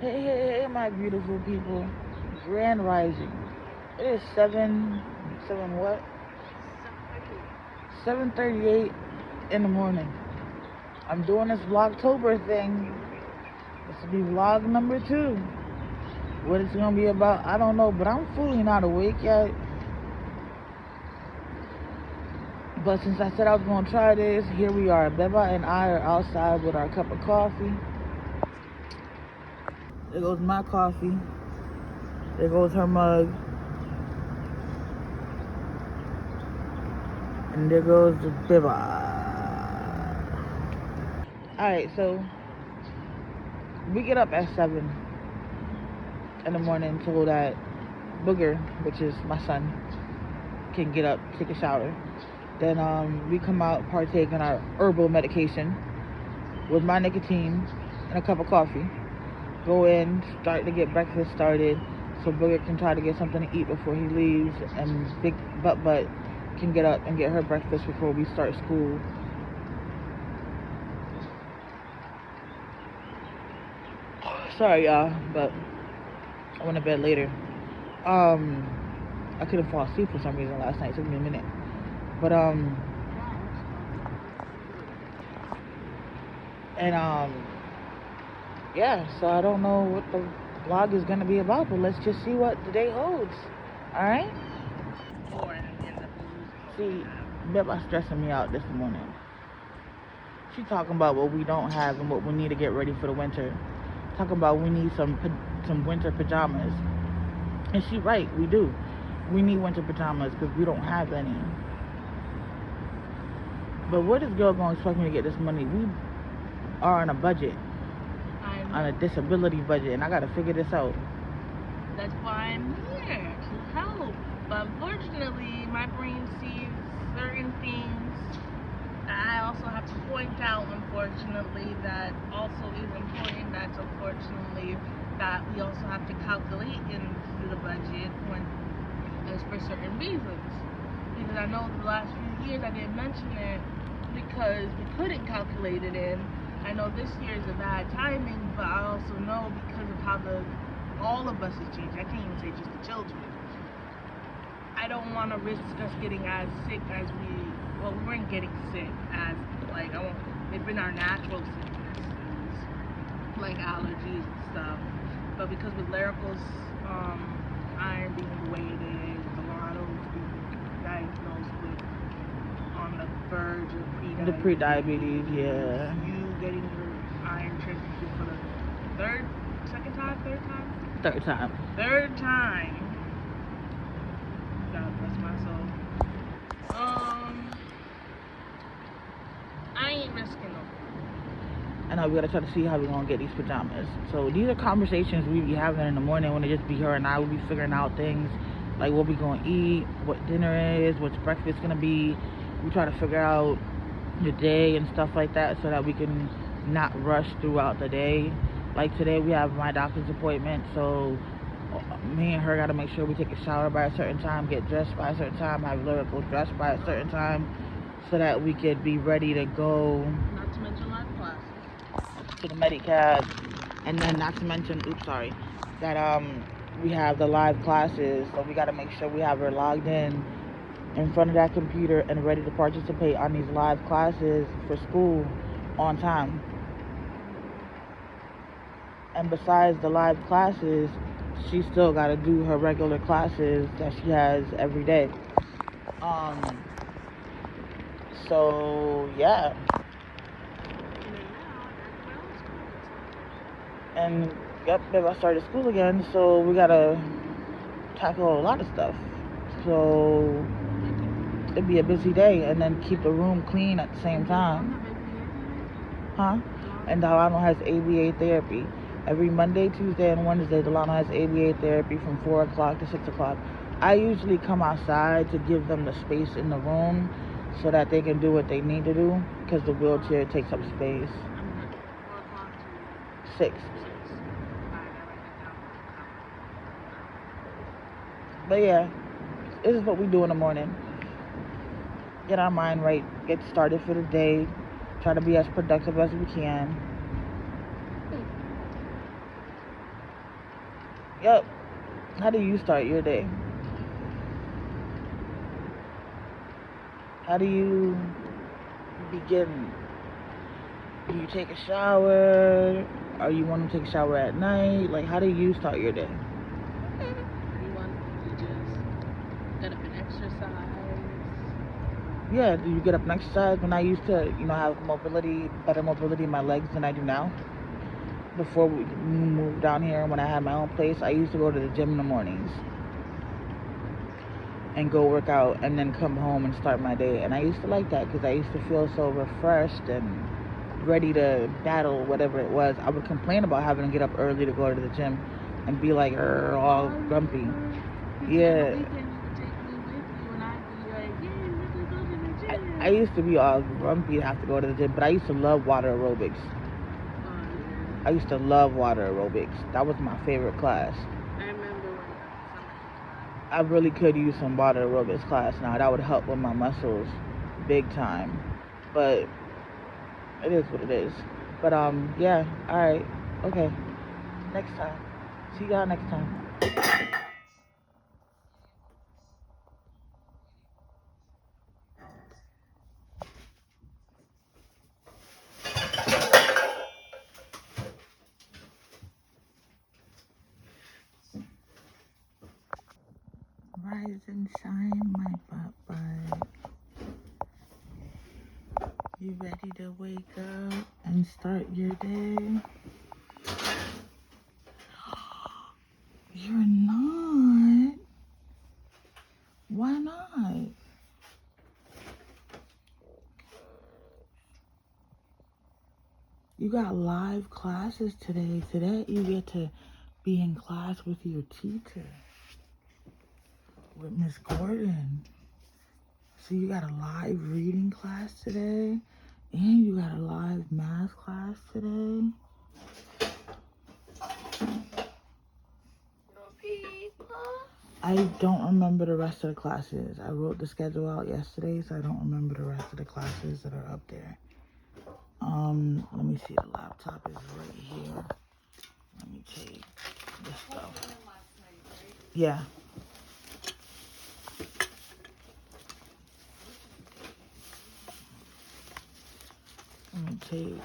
Hey, my beautiful people. Grand Rising. It is 7 what? 7:38 in the morning. I'm doing this Vlogtober thing. This will be vlog number 2. What it's gonna be about, I don't know, but I'm fully not awake yet. But since I said I was gonna try this, here we are. Beba and I are outside with our cup of coffee. There goes my coffee. There goes her mug. And there goes the Beba. Alright, so we get up at 7 in the morning so that Booger, which is my son, can get up, take a shower. Then we come out, partake in our herbal medication with my nicotine and a cup of coffee. Go in, start to get breakfast started so Booger can try to get something to eat before he leaves, and Big Butt can get up and get her breakfast before we start school. Sorry, y'all, but I went to bed later. I couldn't fall asleep for some reason last night. It took me a minute. But yeah, so I don't know what the vlog is gonna be about, but let's just see what the day holds. Alright? See, Beba's stressing me out this morning. She talking about what we don't have and what we need to get ready for the winter. Talking about we need some winter pajamas. And she right, we do. We need winter pajamas because we don't have any. But where this girl gonna expect me to get this money? We are on a budget. On a disability budget, and I gotta figure this out. That's why I'm here, to help. But unfortunately, my brain sees certain things. I also have to point out, unfortunately, that also is important. That's unfortunately that we also have to calculate into the budget when it's for certain reasons. Because I know the last few years I didn't mention it because we couldn't calculate it in. I know this year is a bad timing, but I also know because of how all of us has changed. I can't even say just the children. I don't want to risk us getting as sick as we weren't getting sick as, it's been our natural sicknesses, like allergies and stuff. But because with Lyrical's iron being the way it is, Delano being diagnosed with on the verge of pre-diabetes, yeah. You getting your iron transfusion for the third time? Third time. God bless my soul. I ain't risking them. I know we gotta try to see how we're gonna get these pajamas. So these are conversations we be having in the morning when it just be her and I. We'll be figuring out things like what we gonna eat, what dinner is, what's breakfast gonna be. We try to figure out the day and stuff like that so that we can not rush throughout the day. Like today we have my doctor's appointment, so me and her gotta make sure we take a shower by a certain time, get dressed by a certain time, have Lyrical dressed by a certain time so that we could be ready to go. Not to mention live classes. To the Medicab, and then not to mention, that we have the live classes, so we gotta make sure we have her logged in front of that computer and ready to participate on these live classes for school on time. And besides the live classes, she still got to do her regular classes that she has every day. So yeah. And yep, babe, I started school again, so we gotta tackle a lot of stuff. So it'd be a busy day, and then keep the room clean at the same time. Huh? And Delano has ABA therapy. Every Monday, Tuesday, and Wednesday, Delano has ABA therapy from 4 o'clock to 6 o'clock. I usually come outside to give them the space in the room so that they can do what they need to do, because the wheelchair takes up space. 6. But yeah, this is what we do in the morning. Get our mind right, get started for the day, try to be as productive as we can. Yep. How do you start your day? How do you begin? Do you take a shower? Or you want to take a shower at night? Like, how do you start your day? You want to just get up and exercise? Yeah, do you get up and exercise? When I used to, have better mobility in my legs than I do now. Before we moved down here, when I had my own place, I used to go to the gym in the mornings and go work out and then come home and start my day. And I used to like that because I used to feel so refreshed and ready to battle whatever it was. I would complain about having to get up early to go to the gym and be like, all grumpy. Yeah. I used to be all grumpy to have to go to the gym, but I used to love water aerobics. I used to love water aerobics. That was my favorite class. I remember when I really could use some water aerobics class now. That would help with my muscles big time. But it is what it is. But yeah, alright. Okay. Next time. See y'all next time. Rise and shine, my butt. You ready to wake up and start your day? You're not. Why not? You got live classes today. Today you get to be in class with your teacher, with Miss Gordon. So you got a live reading class today, and you got a live math class today. I don't remember the rest of the classes. I wrote the schedule out yesterday, so I don't remember the rest of the classes that are up there. Let me see, the laptop is right here. Let me take this stuff. Yeah. Let me take.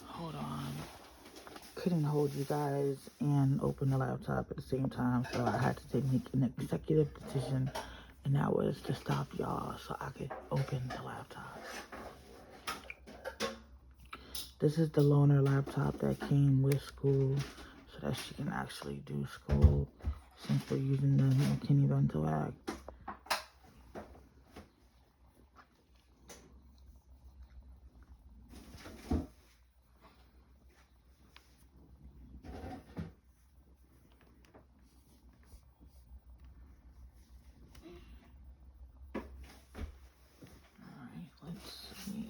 Hold on. Couldn't hold you guys and open the laptop at the same time, so I had to make an executive decision, and that was to stop y'all so I could open the laptop. This is the loaner laptop that came with school so that she can actually do school since they're using the McKinney Rental Act. Alright, let's see.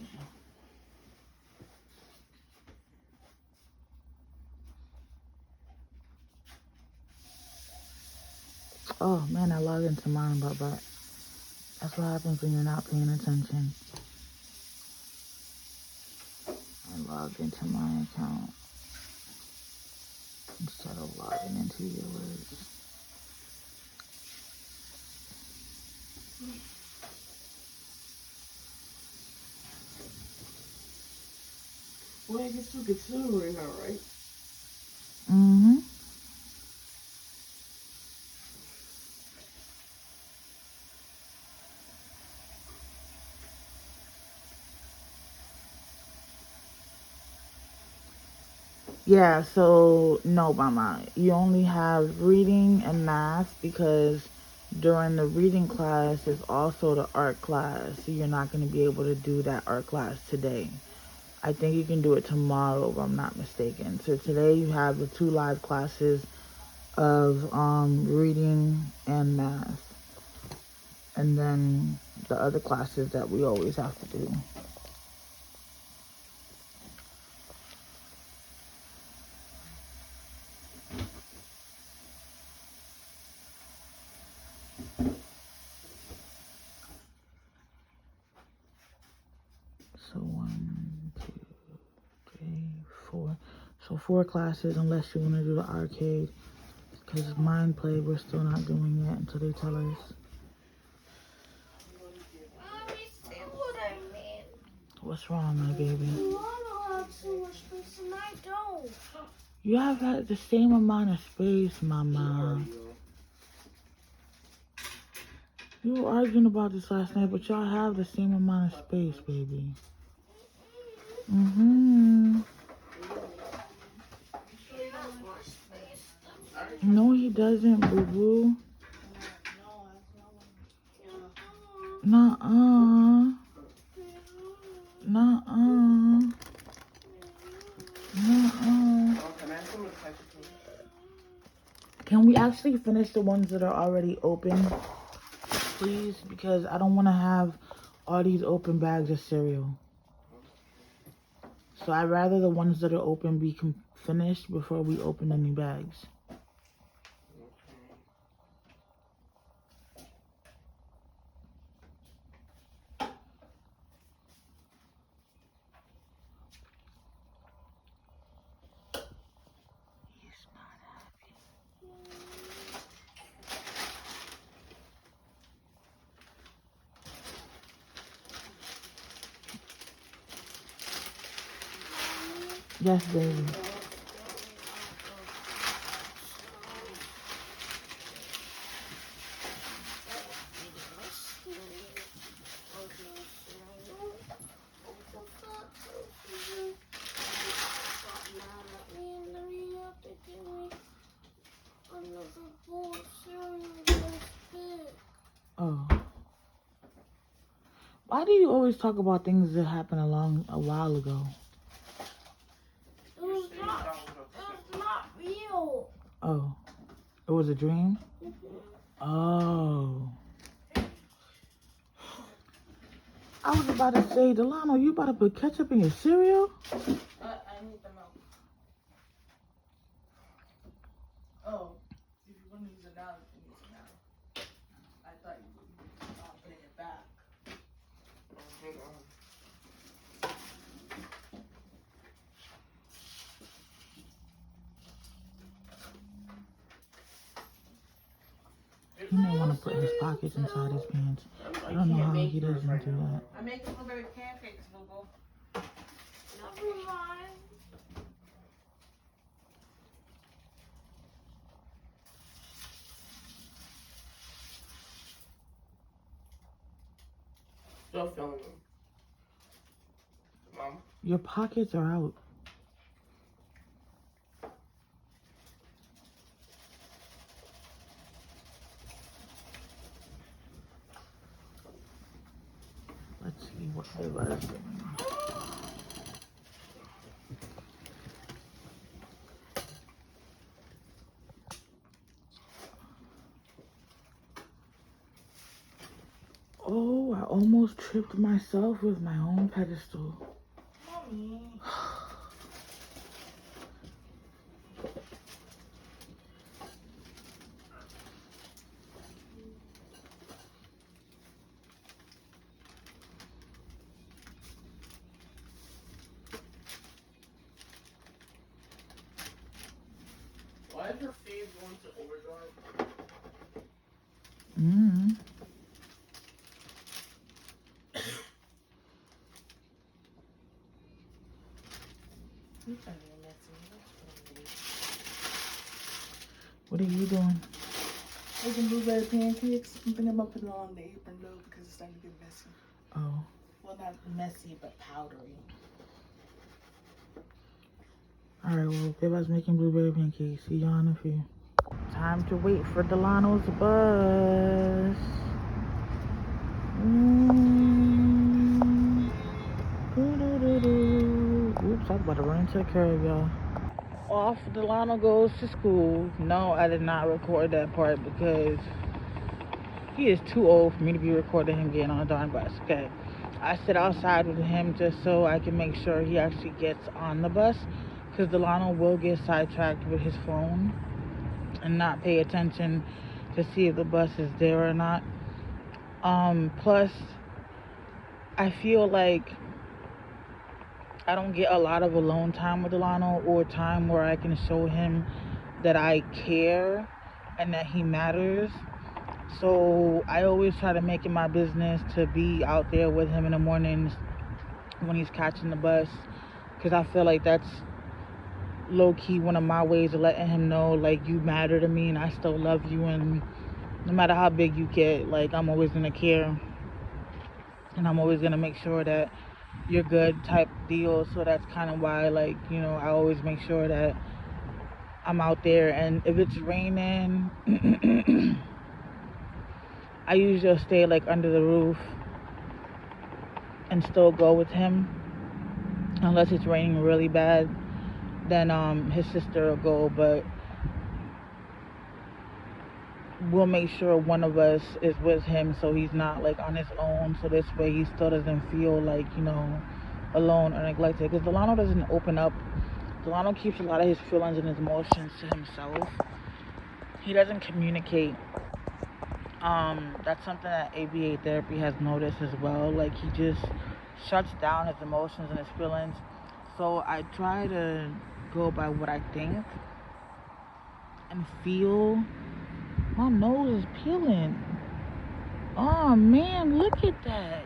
Oh man, I logged into mine, but that's what happens when you're not paying attention. I logged into my account instead of logging into yours. Well, I guess we're considering her, right? Mm-hmm. Yeah, so no, Mama. You only have reading and math because during the reading class is also the art class. So you're not going to be able to do that art class today. I think you can do it tomorrow if I'm not mistaken. So today you have the 2 live classes of reading and math. And then the other classes that we always have to do. So 1, 2, 3, 4. So 4 classes unless you want to do the arcade. Because mind play, we're still not doing yet until they tell us. Mommy, see what I mean? What's wrong, my baby? Lana has so much space and I don't. You have had the same amount of space, mama. You were arguing about this last night, but y'all have the same amount of space, baby. Mm-hmm. No, he doesn't, boo-boo. Nuh-uh. Nuh-uh. Nuh-uh. Can we actually finish the ones that are already open, please? Because I don't want to have all these open bags of cereal. So I'd rather the ones that are open be finished before we open any bags. Yes, baby. Oh. Why do you always talk about things that happened a while ago? It was not real. Oh. It was a dream? Oh. I was about to say, Delano, you about to put ketchup in your cereal? I need the milk. Oh, if you want to use it now, you can use it now. I thought you would put it back. Hang on. He may want to put his pockets inside his pants. I don't know how he doesn't do that. I'm making blueberry pancakes, Boo-Boo. Never mind. Still filming. Mom. Your pockets are out. Let's see what Ava is doing. Oh, I almost tripped myself with my own pedestal. Mommy. Why is your feed going to overdrive? Mm-hmm. What are you doing? Making blueberry pancakes. I'm thinking about putting it on the apron though because it's starting to get messy. Oh. Well, not messy, but powdery. Alright, well, Baba's making blueberry pancakes. See y'all in a few. Time to wait for Delano's bus. Oops, I was about to run into the curb, y'all. Off Delano goes to school. No, I did not record that part because he is too old for me to be recording him getting on a darn bus. Okay. I sit outside with him just so I can make sure he actually gets on the bus, because Delano will get sidetracked with his phone and not pay attention to see if the bus is there or not. Plus, I feel like I don't get a lot of alone time with Delano, or time where I can show him that I care and that he matters. So I always try to make it my business to be out there with him in the mornings when he's catching the bus, because I feel like that's low-key one of my ways of letting him know, like, you matter to me and I still love you, and no matter how big you get, like, I'm always gonna care, and I'm always gonna make sure that you're good type deal. So that's kind of why, like, you know, I always make sure that I'm out there. And if it's raining, I usually stay like under the roof and still go with him. Unless it's raining really bad, then his sister will go, but we'll make sure one of us is with him so he's not like on his own, so this way he still doesn't feel like, you know, alone or neglected. Because Delano doesn't open up. Delano keeps a lot of his feelings and his emotions to himself. He doesn't communicate. That's something that ABA therapy has noticed as well. Like, he just shuts down his emotions and his feelings. So I try to go by what I think and feel. My nose is peeling. Oh man, look at that.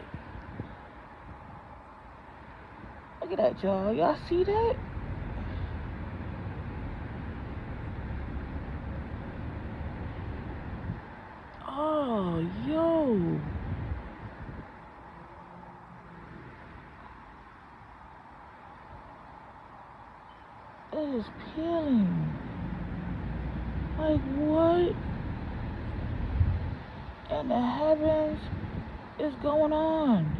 Look at that, y'all. Y'all see that? Oh, yo. It is peeling. Like, what in the heavens is going on?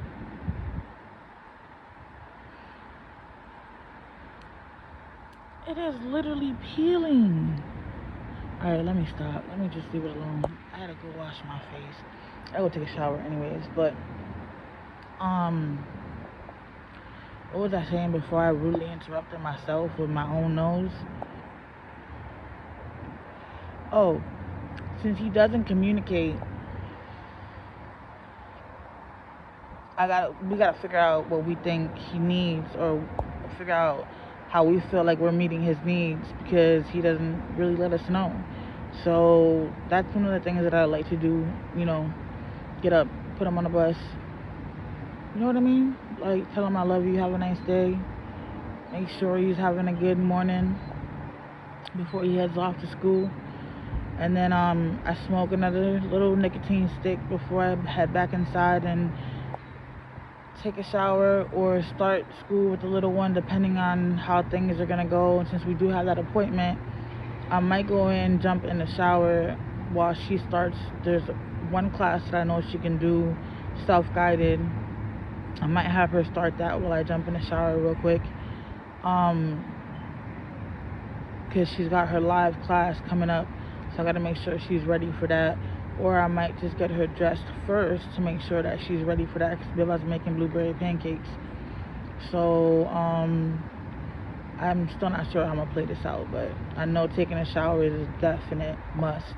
It is literally peeling. Alright, let me stop. Let me just leave it alone. I gotta go wash my face. I go take a shower anyways, but what was I saying before I rudely interrupted myself with my own nose? Oh, since he doesn't communicate, we gotta figure out what we think he needs, or figure out how we feel like we're meeting his needs, because he doesn't really let us know. So that's one of the things that I like to do, you know, get up, put him on the bus, you know what I mean? Like, tell him I love you, have a nice day, make sure he's having a good morning before he heads off to school. And then I smoke another little nicotine stick before I head back inside and take a shower or start school with the little one, depending on how things are gonna go. And since we do have that appointment, I might go in, jump in the shower while she starts. There's one class that I know she can do self-guided. I might have her start that while I jump in the shower real quick, because she's got her live class coming up, so I gotta make sure she's ready for that. Or I might just get her dressed first to make sure that she's ready for that, because Biva's making blueberry pancakes. So I'm still not sure how I'm gonna play this out, but I know taking a shower is a definite must.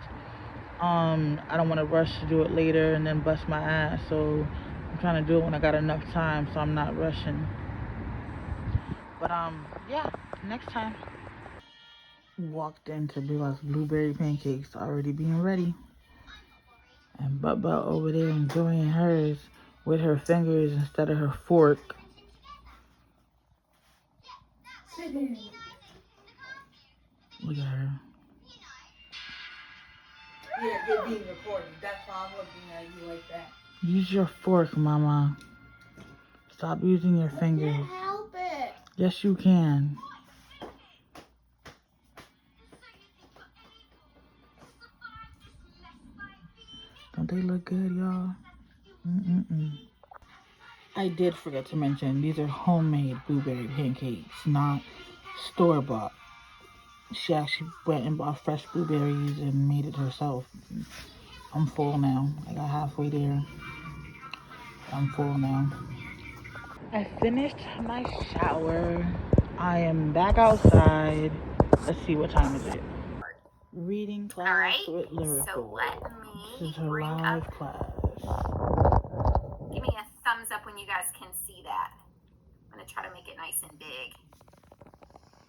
I don't want to rush to do it later and then bust my ass, so I'm trying to do it when I got enough time, so I'm not rushing. But yeah, next time. Walked into Biva's blueberry pancakes already being ready, and Bubba over there enjoying hers with her fingers instead of her fork. Look at her. Yeah, you're being recorded. That's why I'm looking at you like that. Use your fork, Mama. Stop using your fingers. I can't help it. Yes, you can. Don't they look good, y'all? I did forget to mention, these are homemade blueberry pancakes, not store-bought. She actually went and bought fresh blueberries and made it herself. I'm full now. I got halfway there. I'm full now. I finished my shower. I am back outside. Let's see, what time is it? Reading class with Lyrical. So let me This is her bring live up, class. give me a thumbs up when you guys can see that. I'm going to try to make it nice and big.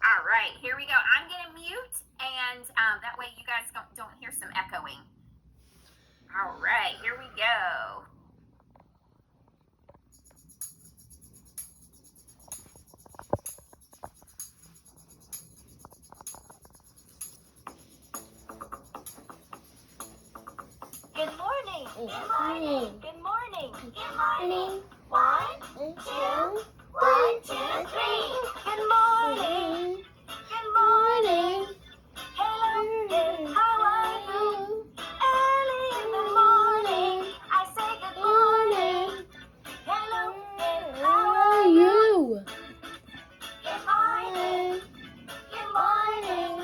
All right, here we go. I'm going to mute, and that way you guys don't hear some echoing. All right, here we go. Good morning. Good morning. Good morning. Good morning. 1, 2, 1, 2, 3. Good morning. Good morning. Hello, and how are you? Early in the morning, I say good morning. Hello, and how are you? Good morning. Good morning.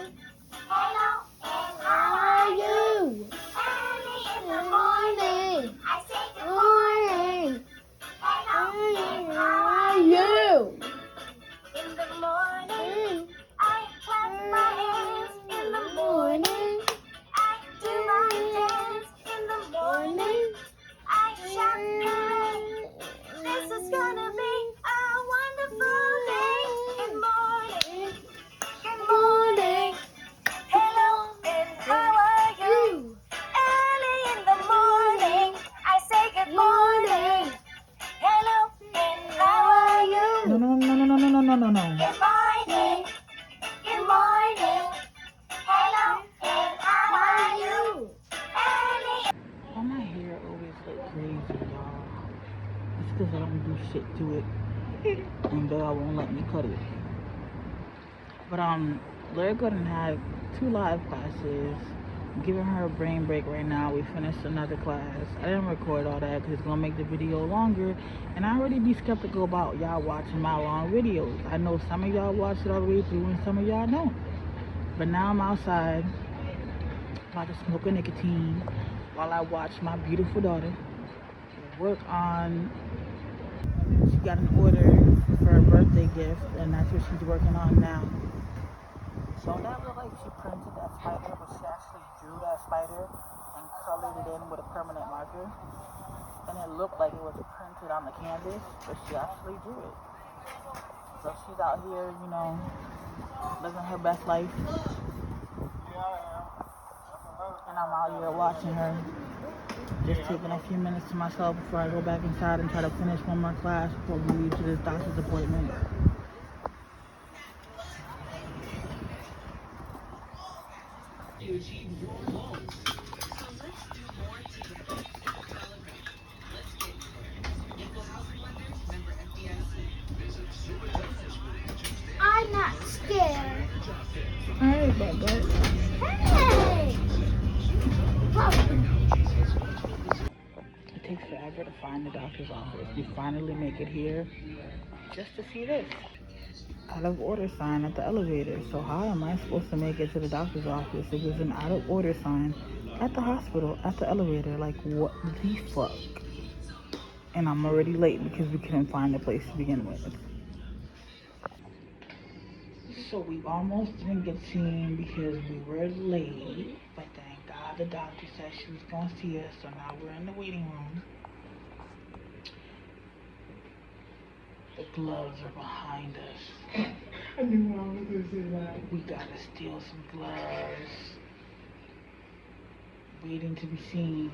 Hello, and how are you? Early in the morning, I say good morning. Hello, and how are you? In the morning, I clap my hands. In the morning, I do my dance. In the morning, I shout hooray. This is gonna be a wonderful day. Good morning. Good morning. Hello, and how are you? Early in the morning, I say good morning. Hello, and how are you? No, no, no, no, no, no, no, no, no. Good morning. Good morning. Hello, and how are you? Early. Why my hair always look crazy, y'all? It's because I don't do shit to it. And Bella won't let me cut it. But Lyrica done had 2 live classes. I'm giving her a brain break right now. We finished another class. I didn't record all that because it's gonna make the video longer. And I already be skeptical about y'all watching my long videos. I know some of y'all watch it all the way through and some of y'all don't. But now I'm outside about to smoke a nicotine while I watch my beautiful daughter work on. She got an order for her birthday gift, and that's what she's working on now. So that looked like she printed that spider, but she actually drew that spider and colored it in with a permanent marker. And it looked like it was printed on the canvas, but she actually drew it. So she's out here, you know, living her best life. And I'm out here watching her. Just taking a few minutes to myself before I go back inside and try to finish one more class before we leave to this doctor's appointment. I'm not scared. Alright, but Hey! it takes forever to find the doctor's office. We finally make it here just to see this out of order sign at the elevator. So how am I supposed to make it to the doctor's office if there's an out of order sign at the hospital at the elevator? Like, what the fuck? And I'm already late because we couldn't find a place to begin with. So we almost didn't get seen because we were late, but thank God the doctor said she was going to see us, so now we're in the waiting room. The gloves are behind us. I knew Mom was going to say that. We gotta steal some gloves. Waiting to be seen.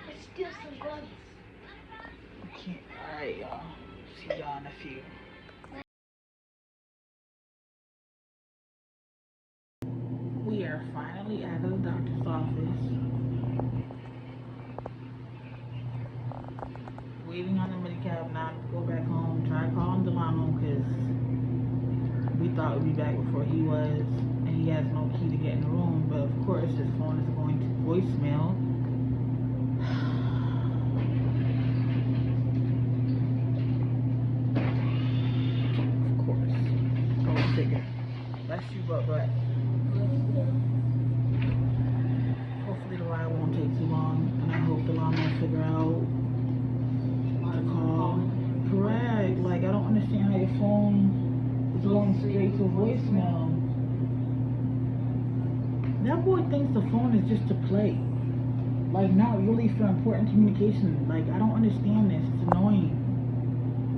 Let's steal some gloves. Okay, alright, y'all. See y'all in a few. We are finally out of the doctor's office. Waiting on the minicab now to go back home. Try calling Delano because we thought we'd be back before he was. And he has no key to get in the room. But of course his phone is going to voicemail. Of course. Go figure. Bless you, but hopefully the ride won't take too long, and I hope Delano will figure out the call. Correct. Like, I don't understand how your phone is going straight to voicemail. That boy thinks the phone is just to play. Like, not really for important communication. Like, I don't understand this. It's annoying.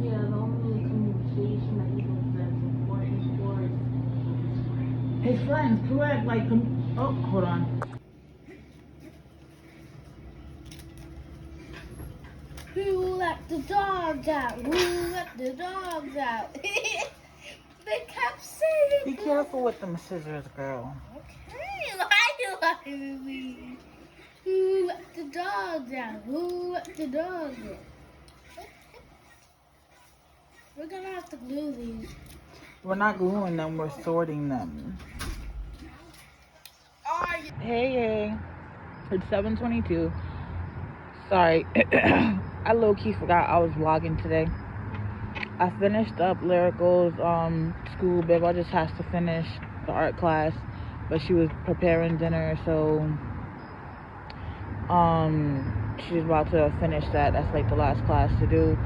Yeah, the only communication His friends, correct, like, oh, hold on. Who let the dogs out? Who let the dogs out? They kept saying Be careful with them scissors, girl. Okay, why do I leave? Who let the dogs out? Who let the dogs out? We're gonna have to glue these. We're not gluing them, we're sorting them. Hey, it's 7:22. Sorry, I low-key forgot I was vlogging today. I finished up Lyrical's school. Beba just has to finish the art class, but she was preparing dinner, so she's about to finish that. That's like the last class to do.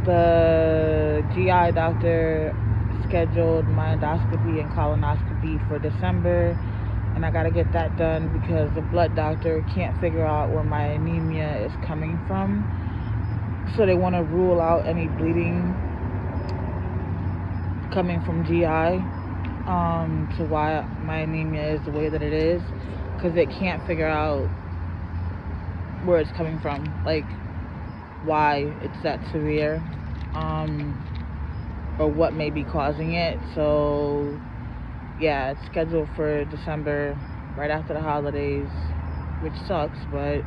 The GI doctor scheduled my endoscopy and colonoscopy for December, and I gotta get that done because the blood doctor can't figure out where my anemia is coming from. So they want to rule out any bleeding coming from GI to why my anemia is the way that it is, because they can't figure out where it's coming from, like why it's that severe, or what may be causing it. So yeah, it's scheduled for December, right after the holidays, which sucks, but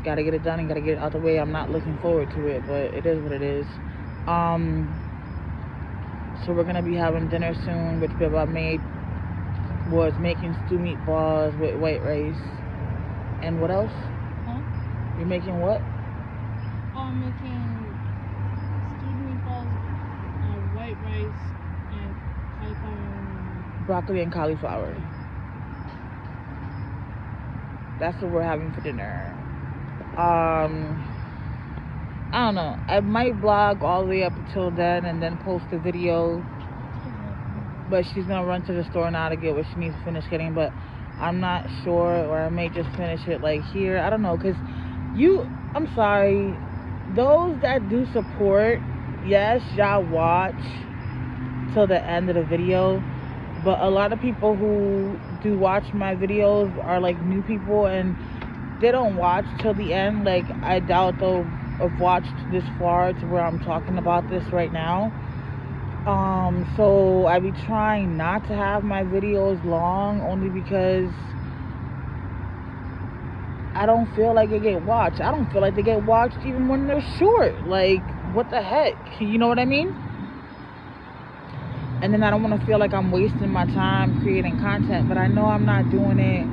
gotta get it done and gotta get it out the way. I'm not looking forward to it, but it is what it is. So we're gonna be having dinner soon, which Beba was making stew meatballs with white rice. And what else? Huh? You're making what? I'm making stewed meatballs, white rice, and cauliflower. Broccoli and cauliflower. That's what we're having for dinner. I don't know. I might vlog all the way up until then and then post a video. But she's gonna run to the store now to get what she needs to finish getting. But I'm not sure, or I may just finish it like here. I don't know, cause I'm sorry. Those that do support, yes, y'all watch till the end of the video. But a lot of people who do watch my videos are like new people and they don't watch till the end. Like, I doubt they'll have watched this far to where I'm talking about this right now. So I be trying not to have my videos long, only because I don't feel like they get watched. I don't feel like they get watched even when they're short. Like, what the heck? You know what I mean? And then I don't want to feel like I'm wasting my time creating content, but I know I'm not doing it.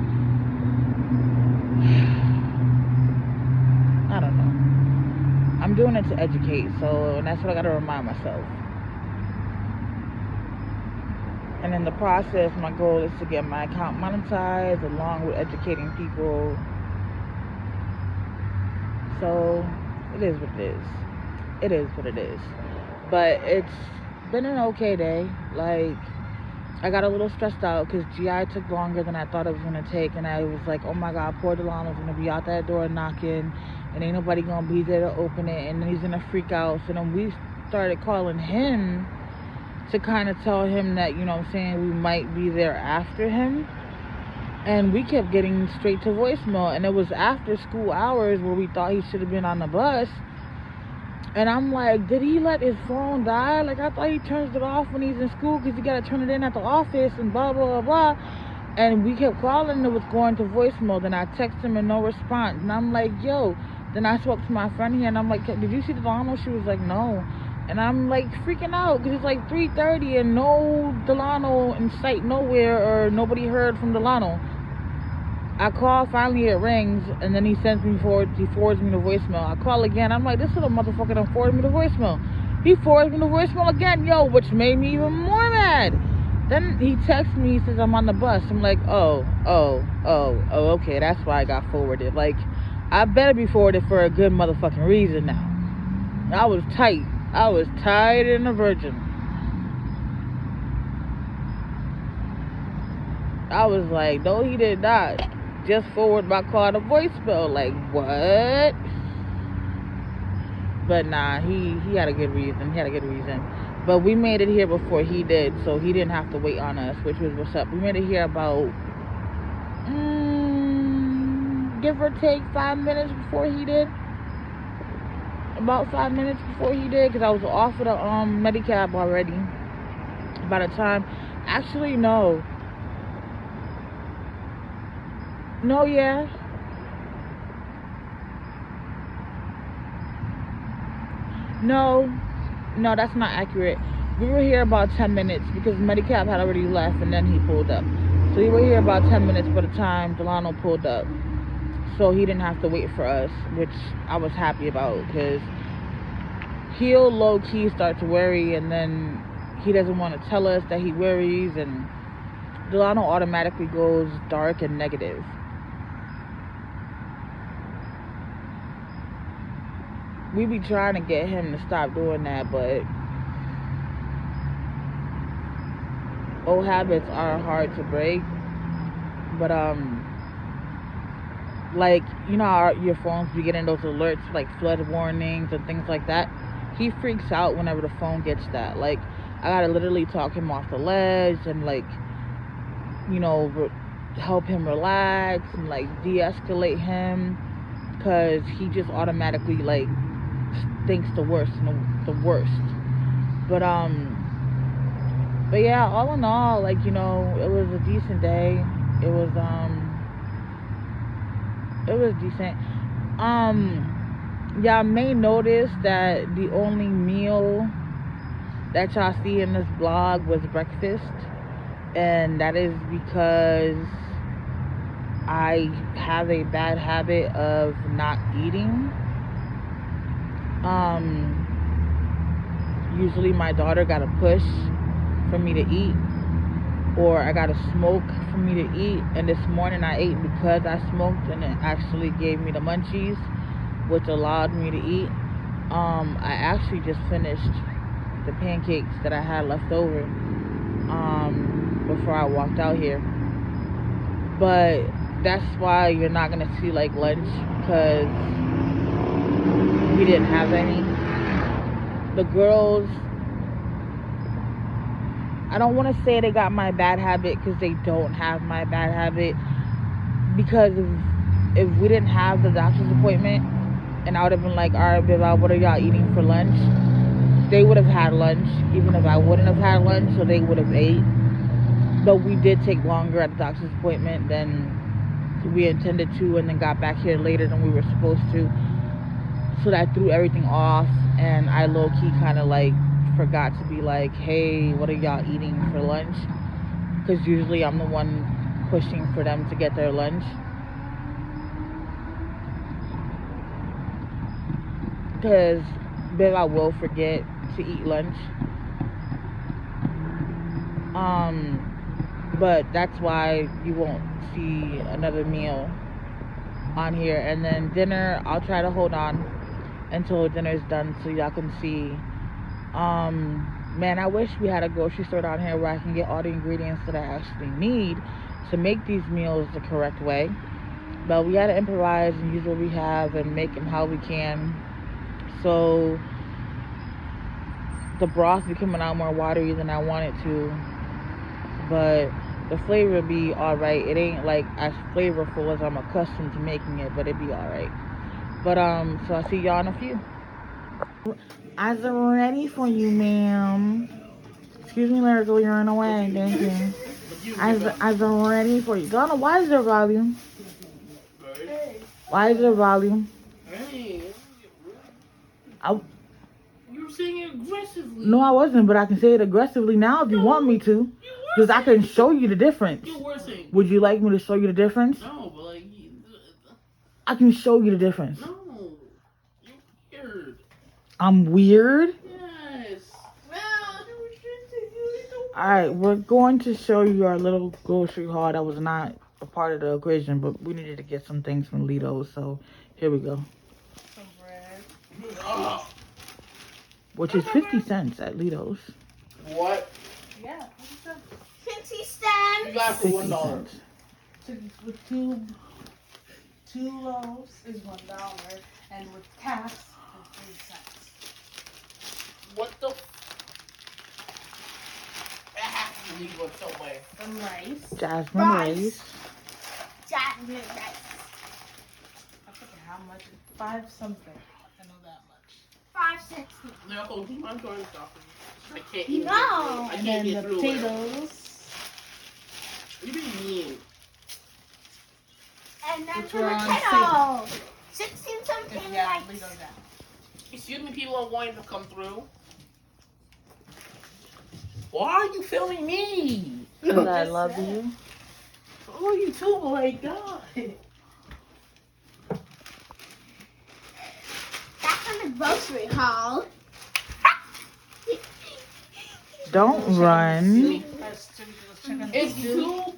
I don't know. I'm doing it to educate, and that's what I gotta remind myself. And in the process, my goal is to get my account monetized along with educating people. So it is what it is. It is what it is. But it's been an okay day. Like, I got a little stressed out because GI took longer than I thought it was going to take. And I was like, oh my God, poor Delano's going to be out that door knocking. And ain't nobody going to be there to open it. And then he's going to freak out. So then we started calling him to kind of tell him that, you know what I'm saying, we might be there after him. And we kept getting straight to voicemail. And it was after school hours where we thought he should have been on the bus. And I'm like, did he let his phone die? Like, I thought he turns it off when he's in school because you got to turn it in at the office and blah, blah, blah, blah. And we kept calling and it was going to voicemail. Then I texted him and no response. And I'm like, yo. Then I spoke to my friend here and I'm like, did you see Delano? She was like, no. And I'm like freaking out because it's like 3:30 and no Delano in sight nowhere, or nobody heard from Delano. I call, finally it rings, and then he forwards me the voicemail. I call again, I'm like, this little motherfucker done forwarded me the voicemail. He forwards me the voicemail again, yo, which made me even more mad. Then he texts me, he says I'm on the bus. I'm like, oh, okay, that's why I got forwarded. Like, I better be forwarded for a good motherfucking reason now. I was tight and a virgin. I was like, no, he did not. Just forward my call to voicemail. Like, what? But nah, he had a good reason. He had a good reason. But we made it here before he did, so he didn't have to wait on us, which was what's up. We made it here about, give or take 5 minutes before he did. About 5 minutes before he did, because I was off of the Medicab already. By the time, actually no, yeah. No, that's not accurate. We were here about 10 minutes because Medicab had already left and then he pulled up. So we were here about 10 minutes by the time Delano pulled up. So he didn't have to wait for us, which I was happy about, because he'll low-key start to worry, and then he doesn't want to tell us that he worries, and Delano automatically goes dark and negative. We be trying to get him to stop doing that, but old habits are hard to break. But like, you know how your phones be getting those alerts like flood warnings and things like that? He freaks out whenever the phone gets that. Like, I gotta literally talk him off the ledge and, like, you know, help him relax and, like, de-escalate him, because he just automatically, like, thinks the worst. But yeah, all in all, like, you know, it was a decent day. It was decent. Y'all may notice that the only meal that y'all see in this vlog was breakfast, and that is because I have a bad habit of not eating. Usually my daughter gotta push for me to eat, or I gotta smoke for me to eat, and this morning I ate because I smoked, and it actually gave me the munchies, which allowed me to eat. I actually just finished the pancakes that I had left over before I walked out here. But that's why you're not gonna see like lunch, because we didn't have any. The girls, I don't want to say they got my bad habit, because they don't have my bad habit. Because if we didn't have the doctor's appointment and I would have been like, all right, babe, what are y'all eating for lunch? They would have had lunch, even if I wouldn't have had lunch, so they would have ate. But we did take longer at the doctor's appointment than we intended to, and then got back here later than we were supposed to. So that threw everything off, and I low-key kind of like forgot to be like, hey, what are y'all eating for lunch? Because usually I'm the one pushing for them to get their lunch. Because babe, I will forget to eat lunch. But that's why you won't see another meal on here. And then dinner, I'll try to hold on until dinner is done so y'all can see. Man, I wish we had a grocery store down here where I can get all the ingredients that I actually need to make these meals the correct way. But we had to improvise and use what we have and make them how we can. So the broth be coming out more watery than I want it to, but the flavor be all right. It ain't like as flavorful as I'm accustomed to making it, but it be all right. But so I'll see y'all in a few. Eyes are ready for you, ma'am. Excuse me, Lyrical, you're in the way. Thank you. Eyes are ready for you. Donna, why is there volume? Why is there volume? Hey, You were saying it aggressively. No, I wasn't, but I can say it aggressively now if you want me to. Because I can show you the difference. You were saying. Would you like me to show you the difference? No, but like. I can show you the difference. No. You're weird. I'm weird? Yes. Alright, we're going to show you our little grocery haul that was not a part of the equation, but we needed to get some things from Lidl, so here we go. Some bread. Which is 50 cents at Lidl's. What? Yeah. 50 You cents. got it for 50 $1. cents. With two loaves is $1, and with tax is 3 cents. Subway. Some rice. Jasmine rice. Jasmine rice. I forget how much. 5 something. I know that much. 5.60. No, who am going to stop? I can't eat. No. I And can't then get the through it. potatoes. What do you mean? And then Which the were on potatoes. 16 something Yeah, like. leave those out. Excuse me, people are going to come through. Why are you filming me? Because I love you. Oh, you too, oh my God. That's from the grocery haul. Don't run. It's soup.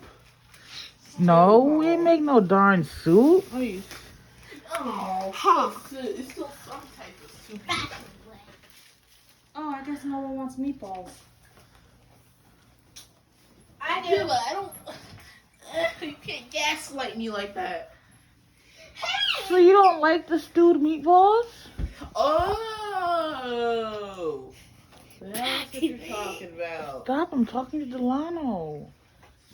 No, we ain't make no darn soup. Oh, it's still some type of soup. Oh, I guess no one wants meatballs. I do. Kayla, I don't. You can't gaslight me like that. So you don't like the stewed meatballs? Oh, that's what you're talking about. Stop, I'm talking to Delano.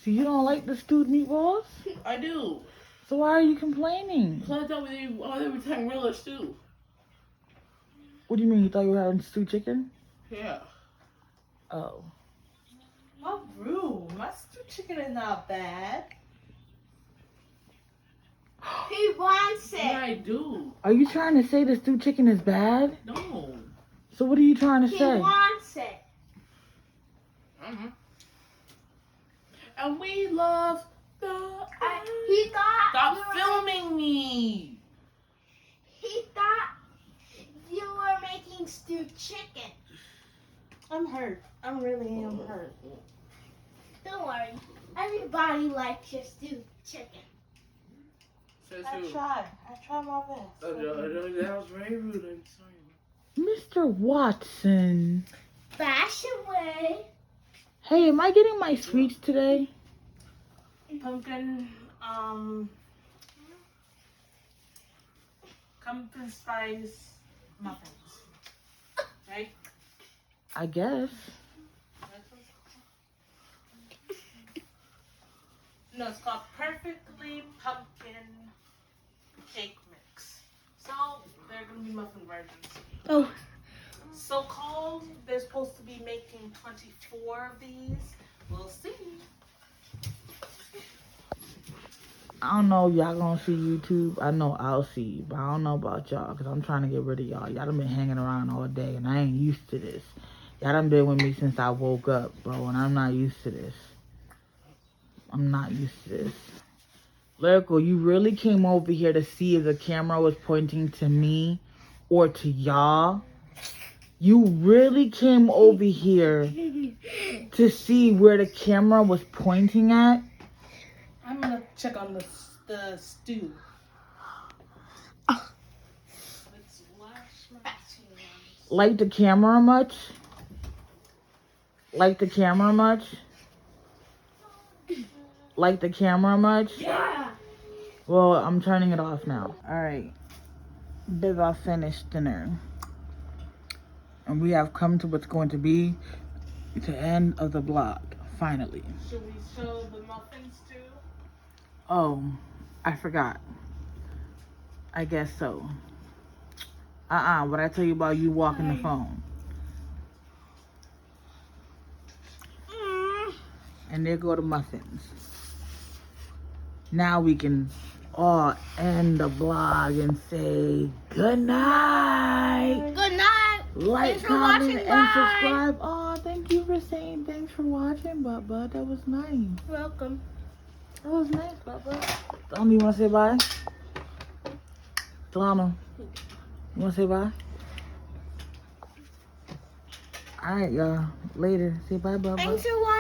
So you don't like the stewed meatballs? I do. So why are you complaining? So I thought they were talking real stew. What do you mean? You thought you were having stewed chicken? Yeah. Oh. Oh, rude. My stewed chicken is not bad. He wants Yeah, it. I do. Are you trying to say the stewed chicken is bad? No. So what are you trying to He say? wants it. And we love the. He thought Stop you were filming me. He thought you were making stewed chicken. I'm hurt. I really am hurt. Don't worry. Everybody likes your stewed chicken. Says I who? tried. I tried my best. That was very rude. I'm sorry. Mr. Watson. Bash away. Hey, am I getting my sweets today? Pumpkin spice muffins. Right? I guess. No, it's called Perfectly Pumpkin Cake Mix. So, they're going to be muffin versions. Oh. So called, they're supposed to be making 24 of these. We'll see. I don't know if y'all gonna see YouTube. I know I'll see, but I don't know about y'all because I'm trying to get rid of y'all. Y'all done been hanging around all day and I ain't used to this. Y'all done been with me since I woke up, bro, and I'm not used to this. I'm not used to this. Lyrical, you really came over here to see if the camera was pointing to me or to y'all? You really came over here to see where the camera was pointing at? I'm going to check on the stew. Let's wash my hands. Like the camera much? Like the camera much? Like the camera much? Yeah. Well, I'm turning it off now. Alright. Big off finished dinner. And we have come to what's going to be the end of the vlog. Finally. Should we show the muffins too? Oh, I forgot. I guess so. What I tell you about you walking the phone. And there go the muffins. Now we can all end the vlog and say good night. Good night. Like, Thanks for comment, watching. and Bye. subscribe. Oh, thank you for saying thanks for watching, Bubba. That was nice. Welcome. That was nice, Bubba. You want to say bye? Delano, you want to say bye? All right, y'all. Later. Say bye, Bubba. Thanks for watching.